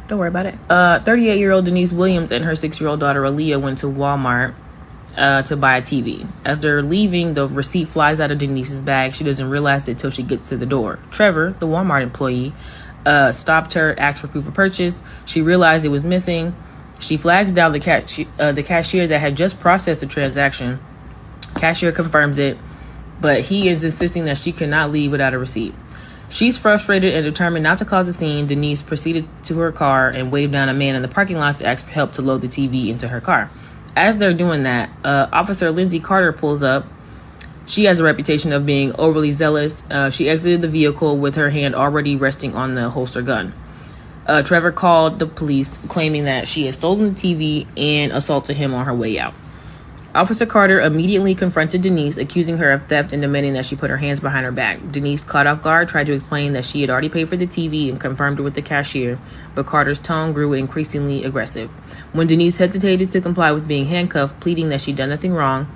Don't worry about it. 38-year-old Denise Williams and her 6-year-old daughter Aaliyah went to Walmart to buy a TV. As they're leaving, the receipt flies out of Denise's bag. She doesn't realize it till she gets to the door. Trevor, the Walmart employee, stopped her, asked for proof of purchase. She realized it was missing. She flags down the cashier that had just processed the transaction. Cashier confirms it, but he is insisting that she cannot leave without a receipt. She's frustrated and determined not to cause a scene. Denise proceeded to her car and waved down a man in the parking lot to ask for help to load the TV into her car. As they're doing that, Officer Lindsay Carter pulls up. She has a reputation of being overly zealous. She exited the vehicle with her hand already resting on the holster gun. Trevor called the police, claiming that she had stolen the TV and assaulted him on her way out. Officer Carter immediately confronted Denise, accusing her of theft and demanding that she put her hands behind her back. Denise, caught off guard, tried to explain that she had already paid for the TV and confirmed it with the cashier, but Carter's tone grew increasingly aggressive. When Denise hesitated to comply with being handcuffed, pleading that she'd done nothing wrong,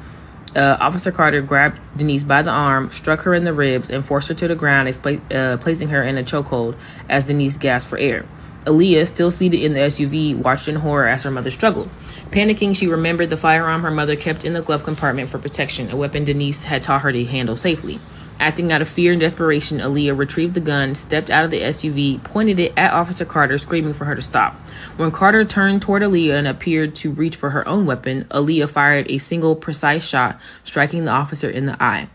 Officer Carter grabbed Denise by the arm, struck her in the ribs, and forced her to the ground, placing her in a chokehold as Denise gasped for air. Aaliyah, still seated in the SUV, watched in horror as her mother struggled. Panicking, she remembered the firearm her mother kept in the glove compartment for protection, a weapon Denise had taught her to handle safely. Acting out of fear and desperation, Aaliyah retrieved the gun, stepped out of the SUV, pointed it at Officer Carter, screaming for her to stop. When Carter turned toward Aaliyah and appeared to reach for her own weapon, Aaliyah fired a single precise shot, striking the officer in the eye.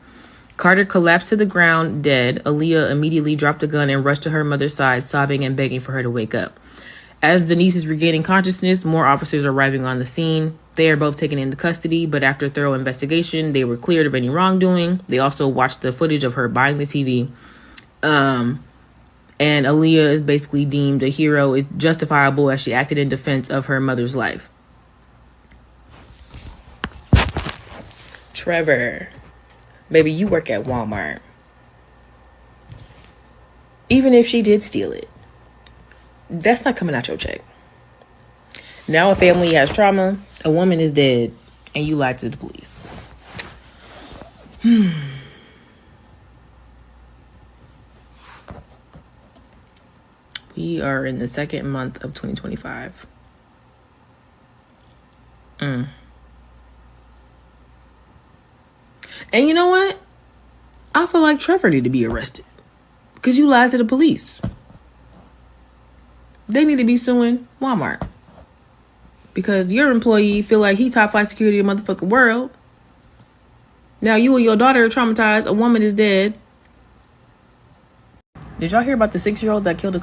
Carter collapsed to the ground dead. Aaliyah immediately dropped the gun and rushed to her mother's side, sobbing and begging for her to wake up. As Denise is regaining consciousness, more officers are arriving on the scene. They are both taken into custody, but after thorough investigation, they were cleared of any wrongdoing. They also watched the footage of her buying the TV. And Aaliyah is basically deemed a hero, is justifiable as she acted in defense of her mother's life. Trevor, baby, you work at Walmart. Even if she did steal it, that's not coming out your check. Now a family has trauma, a woman is dead, and you lied to the police. We are in the second month of 2025. And you know what? I feel like Trevor need to be arrested because you lied to the police. They need to be suing Walmart because your employee feel like he top flight security in the motherfucking world. Now you and your daughter are traumatized. A woman is dead. Did y'all hear about the 6-year-old that killed a